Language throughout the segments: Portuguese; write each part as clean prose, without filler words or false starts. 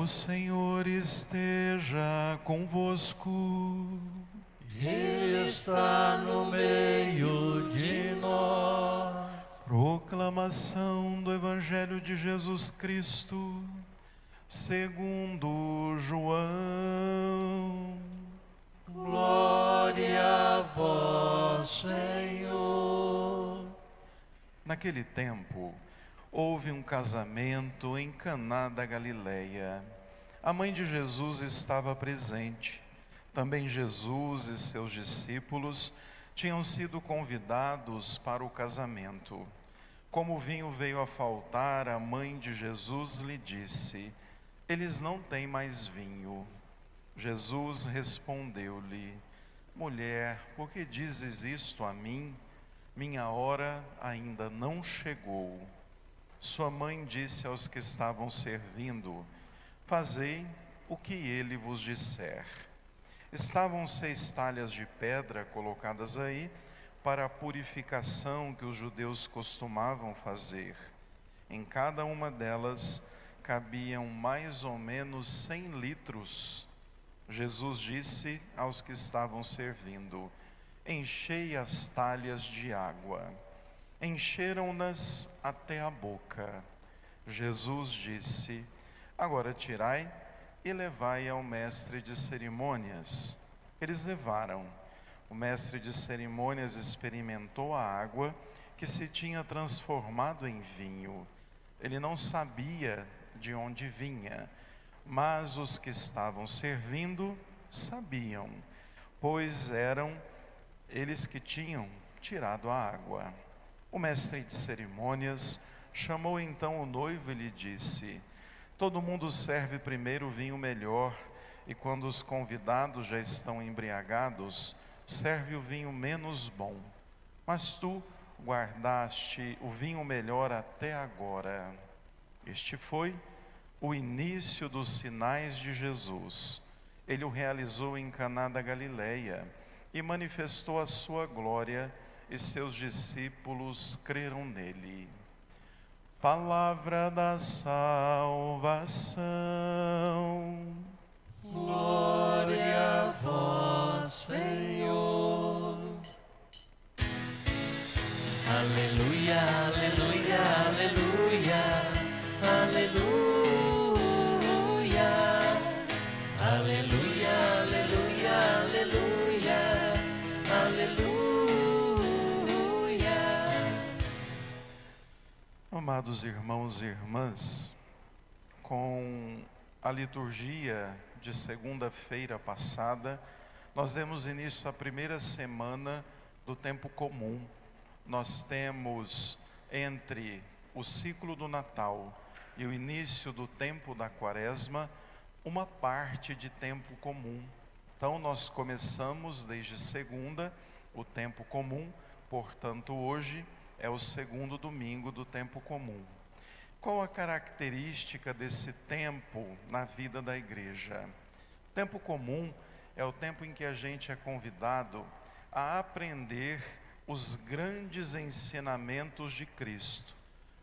Senhor esteja convosco. Ele está no meio de nós. Proclamação do Evangelho de Jesus Cristo, segundo João. Glória a vós, Senhor. Naquele tempo, houve um casamento em Caná da Galileia. A mãe de Jesus estava presente. Também Jesus e seus discípulos tinham sido convidados para o casamento. Como o vinho veio a faltar, a mãe de Jesus lhe disse: eles não têm mais vinho. Jesus respondeu-lhe: mulher, por que dizes isto a mim? Minha hora ainda não chegou. Sua mãe disse aos que estavam servindo: fazei o que ele vos disser. Estavam 6 talhas de pedra colocadas aí para a purificação que os judeus costumavam fazer. Em cada uma delas cabiam mais ou menos 100 litros. Jesus disse aos que estavam servindo: enchei as talhas de água. Encheram-nas até a boca. Jesus disse: agora tirai e levai ao mestre de cerimônias. Eles levaram. O mestre de cerimônias experimentou a água que se tinha transformado em vinho. Ele não sabia de onde vinha, mas os que estavam servindo sabiam, pois eram eles que tinham tirado a água. O mestre de cerimônias chamou então o noivo e lhe disse: todo mundo serve primeiro o vinho melhor, e quando os convidados já estão embriagados, serve o vinho menos bom. Mas tu guardaste o vinho melhor até agora. Este foi o início dos sinais de Jesus. Ele o realizou em Caná da Galileia e manifestou a sua glória, e seus discípulos creram nele. Palavra da salvação. Glória a vós, Senhor. Aleluia, aleluia, aleluia, aleluia, aleluia, aleluia, aleluia, aleluia. Amados irmãos e irmãs, com a liturgia de segunda-feira passada, nós demos início à primeira semana do tempo comum. Nós temos entre o ciclo do Natal e o início do tempo da Quaresma uma parte de tempo comum. Então nós começamos desde segunda o tempo comum, portanto hoje é o segundo domingo do tempo comum. Qual a característica desse tempo na vida da igreja? O tempo comum é o tempo em que a gente é convidado a aprender os grandes ensinamentos de Cristo.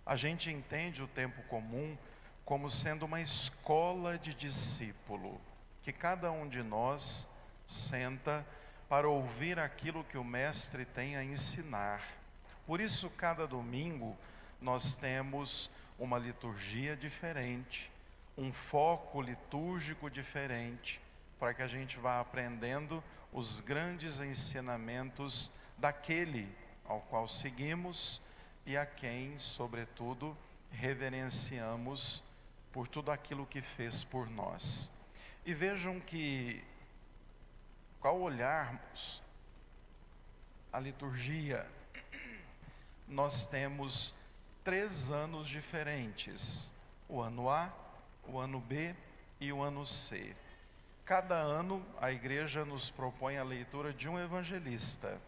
A gente entende o tempo comum como sendo uma escola de discípulo, que cada um de nós senta para ouvir aquilo que o Mestre tem a ensinar. Por isso, cada domingo, nós temos uma liturgia diferente, um foco litúrgico diferente, para que a gente vá aprendendo os grandes ensinamentos daquele ao qual seguimos e a quem, sobretudo, reverenciamos por tudo aquilo que fez por nós. E vejam que, ao olharmos a liturgia, nós temos 3 anos diferentes: o ano A, o ano B e o ano C. Cada ano a igreja nos propõe a leitura de um evangelista.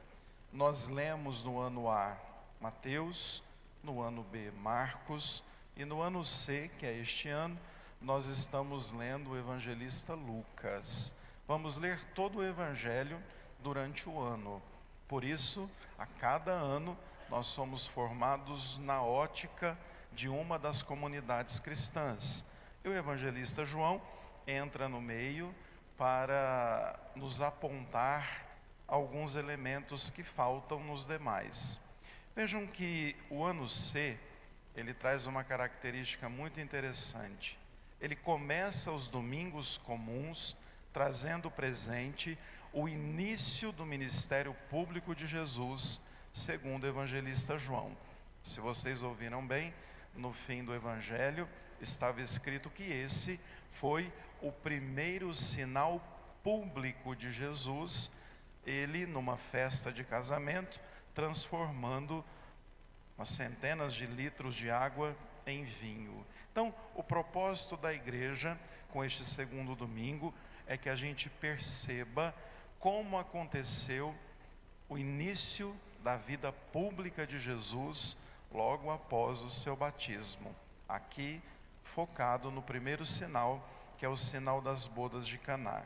Nós lemos no ano A Mateus, no ano B Marcos, e no ano C, que é este ano, nós estamos lendo o evangelista Lucas. Vamos ler todo o evangelho durante o ano. Por isso, a cada ano, nós somos formados na ótica de uma das comunidades cristãs. E o evangelista João entra no meio para nos apontar alguns elementos que faltam nos demais. Vejam que o ano C, ele traz uma característica muito interessante. Ele começa os domingos comuns, trazendo presente o início do ministério público de Jesus, segundo o evangelista João. Se vocês ouviram bem, no fim do evangelho estava escrito que esse foi o primeiro sinal público de Jesus, ele numa festa de casamento, transformando umas centenas de litros de água em vinho. Então, o propósito da igreja com este segundo domingo é que a gente perceba como aconteceu o início da vida pública de Jesus logo após o seu batismo. Aqui, focado no primeiro sinal, que é o sinal das bodas de Caná.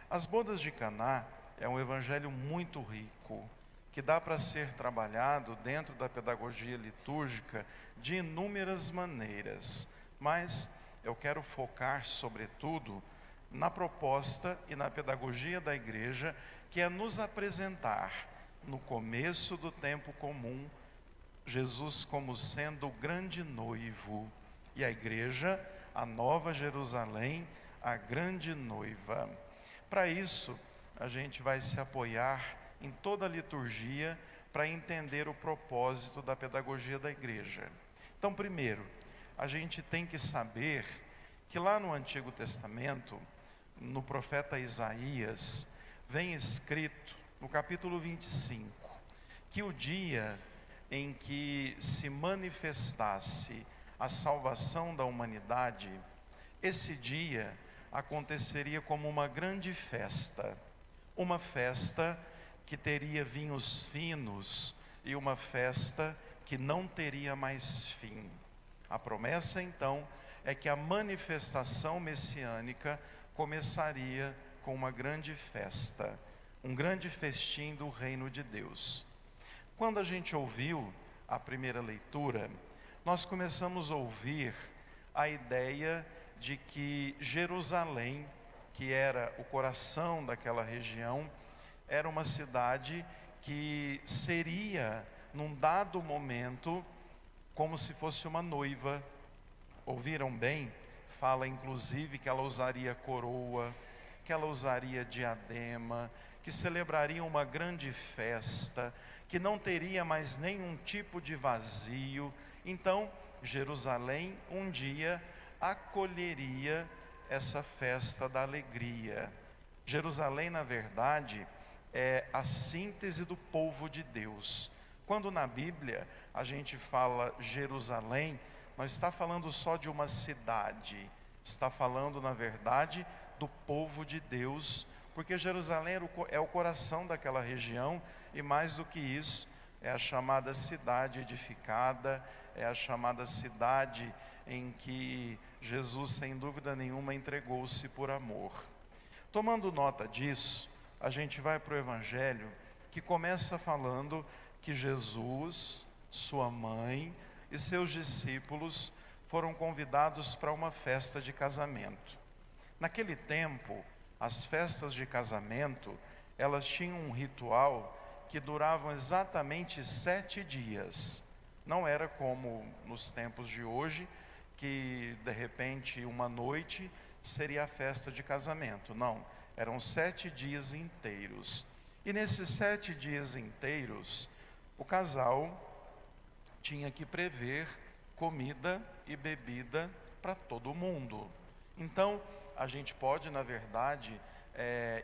As bodas de Caná é um evangelho muito rico, que dá para ser trabalhado dentro da pedagogia litúrgica de inúmeras maneiras, mas eu quero focar sobretudo na proposta e na pedagogia da igreja, que é nos apresentar no começo do tempo comum Jesus como sendo o grande noivo e a igreja, a Nova Jerusalém, a grande noiva. Para isso, a gente vai se apoiar em toda a liturgia para entender o propósito da pedagogia da igreja. Então, primeiro, a gente tem que saber que lá no Antigo Testamento, no profeta Isaías, vem escrito no capítulo 25, que o dia em que se manifestasse a salvação da humanidade, esse dia aconteceria como uma grande festa, uma festa que teria vinhos finos e uma festa que não teria mais fim. A promessa então é que a manifestação messiânica começaria com uma grande festa, um grande festim do reino de Deus. Quando a gente ouviu a primeira leitura, nós começamos a ouvir a ideia de que Jerusalém, que era o coração daquela região, era uma cidade que seria, num dado momento, como se fosse uma noiva. Ouviram bem? Fala inclusive que ela usaria coroa, que ela usaria diadema, que celebraria uma grande festa, que não teria mais nenhum tipo de vazio. Então, Jerusalém um dia acolheria essa festa da alegria. Jerusalém, na verdade, é a síntese do povo de Deus. Quando na Bíblia a gente fala Jerusalém, não está falando só de uma cidade, está falando, na verdade, do povo de Deus, porque Jerusalém é o coração daquela região, e mais do que isso, é a chamada cidade edificada, é a chamada cidade em que Jesus, sem dúvida nenhuma, entregou-se por amor. Tomando nota disso, a gente vai para o Evangelho, que começa falando que Jesus, sua mãe e seus discípulos foram convidados para uma festa de casamento. Naquele tempo, as festas de casamento, elas tinham um ritual que duravam exatamente 7 dias. Não era como nos tempos de hoje, que de repente uma noite seria a festa de casamento. Não, eram 7 dias inteiros. E nesses 7 dias inteiros, o casal tinha que prever comida e bebida para todo mundo. Então, a gente pode, na verdade,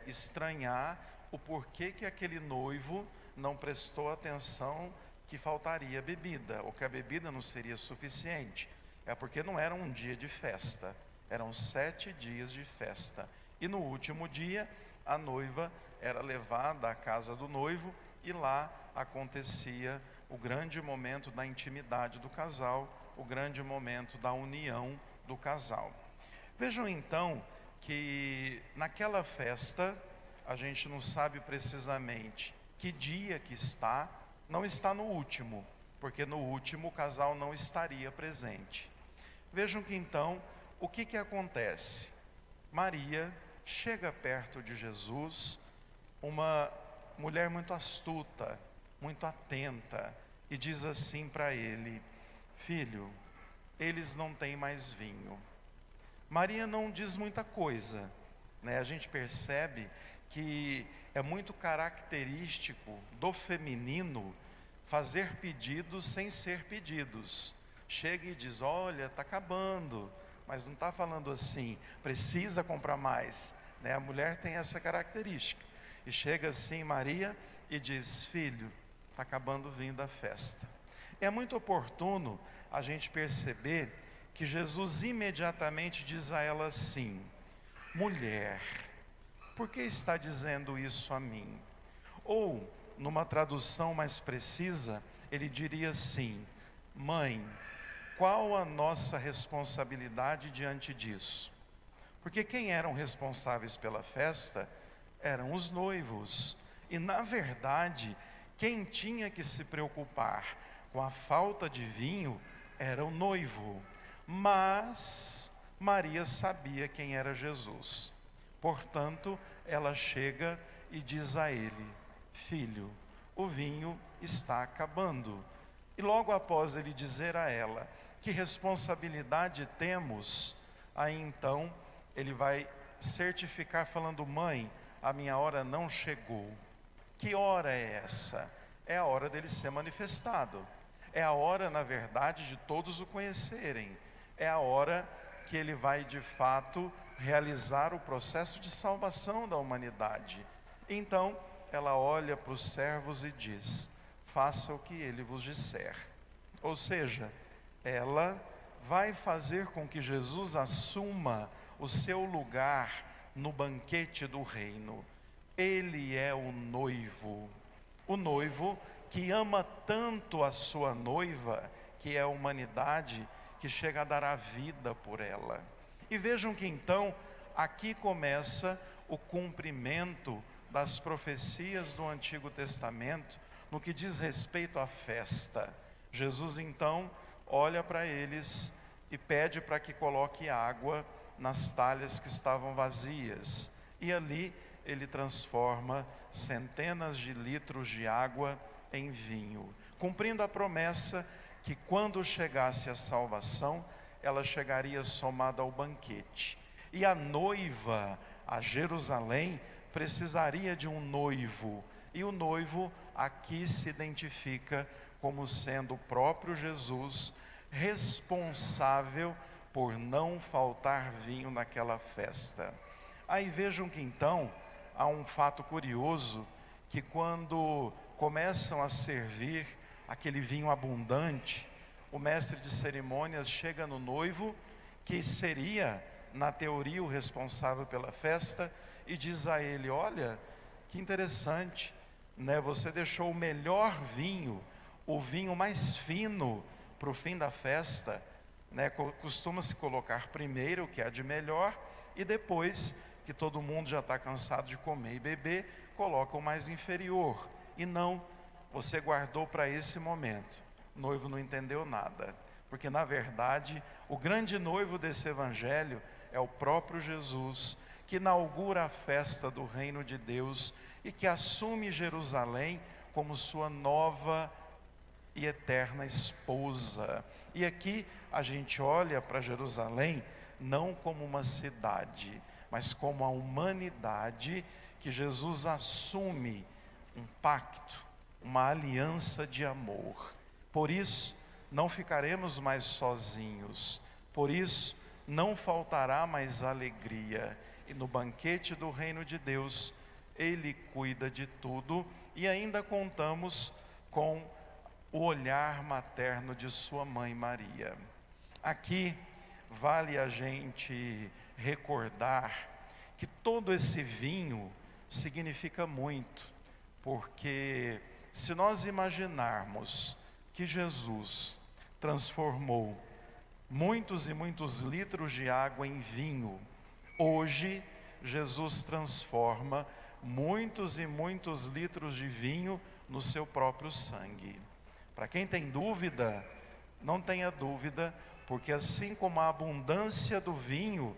estranhar o porquê que aquele noivo não prestou atenção que faltaria bebida, ou que a bebida não seria suficiente. É porque não era um dia de festa, eram 7 dias de festa. E no último dia, a noiva era levada à casa do noivo, e lá acontecia o grande momento da intimidade do casal, o grande momento da união do casal. Vejam então que naquela festa, a gente não sabe precisamente que dia que está, não está no último, porque no último o casal não estaria presente. Vejam que então o que que acontece? Maria chega perto de Jesus, uma mulher muito astuta, muito atenta, e diz assim para ele: filho, eles não têm mais vinho. Maria não diz muita coisa, né? A gente percebe que é muito característico do feminino fazer pedidos sem ser pedidos. Chega e diz: olha, está acabando, mas não está falando assim, precisa comprar mais, né? A mulher tem essa característica. E chega assim Maria e diz: filho, está acabando o vinho da festa. É muito oportuno a gente perceber que Jesus imediatamente diz a ela assim: mulher, por que está dizendo isso a mim? Ou, numa tradução mais precisa, ele diria assim: mãe, qual a nossa responsabilidade diante disso? Porque quem eram responsáveis pela festa eram os noivos. E, na verdade, quem tinha que se preocupar com a falta de vinho era o noivo. Mas Maria sabia quem era Jesus. Portanto, ela chega e diz a ele: filho, o vinho está acabando. E logo após ele dizer a ela que responsabilidade temos, aí então ele vai certificar falando: mãe, a minha hora não chegou. Que hora é essa? É a hora dele ser manifestado. É a hora, na verdade, de todos o conhecerem. É a hora que ele vai de fato realizar o processo de salvação da humanidade. Então ela olha para os servos e diz: faça o que ele vos disser. Ou seja, ela vai fazer com que Jesus assuma o seu lugar no banquete do reino. Ele é o noivo que ama tanto a sua noiva, que é a humanidade, que chega a dar a vida por ela. E vejam que então aqui começa o cumprimento das profecias do Antigo Testamento no que diz respeito à festa. Jesus então olha para eles e pede para que coloque água nas talhas que estavam vazias, e ali ele transforma centenas de litros de água em vinho, cumprindo a promessa que quando chegasse a salvação, ela chegaria somada ao banquete. E a noiva, a Jerusalém, precisaria de um noivo. E o noivo aqui se identifica como sendo o próprio Jesus, responsável por não faltar vinho naquela festa. Aí vejam que então há um fato curioso, que quando começam a servir aquele vinho abundante, o mestre de cerimônias chega no noivo, que seria, na teoria, o responsável pela festa, e diz a ele: olha, que interessante, né? Você deixou o melhor vinho, o vinho mais fino, para o fim da festa, né? Costuma-se colocar primeiro o que é de melhor, e depois que todo mundo já está cansado de comer e beber, coloca o mais inferior. E não, você guardou para esse momento. O noivo não entendeu nada, porque na verdade o grande noivo desse evangelho é o próprio Jesus, que inaugura a festa do reino de Deus e que assume Jerusalém como sua nova e eterna esposa. E aqui a gente olha para Jerusalém não como uma cidade, mas como a humanidade que Jesus assume um pacto, uma aliança de amor. Por isso, não ficaremos mais sozinhos. Por isso, não faltará mais alegria. E no banquete do reino de Deus, Ele cuida de tudo. E ainda contamos com o olhar materno de sua mãe Maria. Aqui, vale a gente recordar que todo esse vinho significa muito, porque se nós imaginarmos que Jesus transformou muitos e muitos litros de água em vinho, hoje Jesus transforma muitos e muitos litros de vinho no seu próprio sangue. Para quem tem dúvida, não tenha dúvida, porque assim como a abundância do vinho,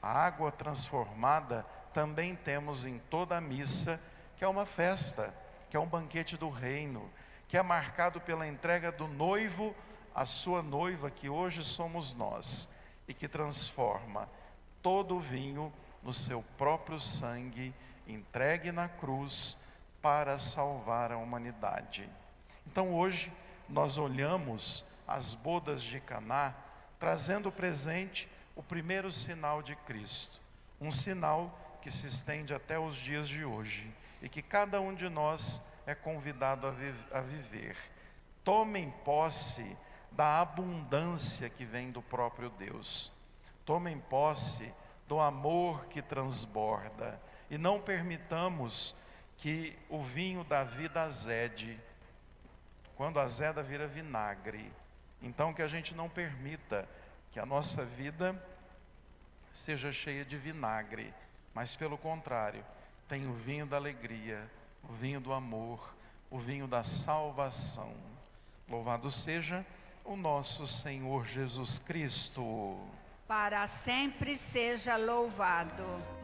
a água transformada, também temos em toda a missa, que é uma festa, que é um banquete do reino, que é marcado pela entrega do noivo à sua noiva, que hoje somos nós, e que transforma todo o vinho no seu próprio sangue, entregue na cruz para salvar a humanidade. Então hoje nós olhamos as bodas de Caná, trazendo presente o primeiro sinal de Cristo, um sinal que se estende até os dias de hoje e que cada um de nós é convidado a viver. Tomem posse da abundância que vem do próprio Deus. Tomem posse do amor que transborda e não permitamos que o vinho da vida azede. Quando azeda, vira vinagre. Então que a gente não permita que a nossa vida seja cheia de vinagre, mas pelo contrário, tem o vinho da alegria, o vinho do amor, o vinho da salvação. Louvado seja o nosso Senhor Jesus Cristo. Para sempre seja louvado.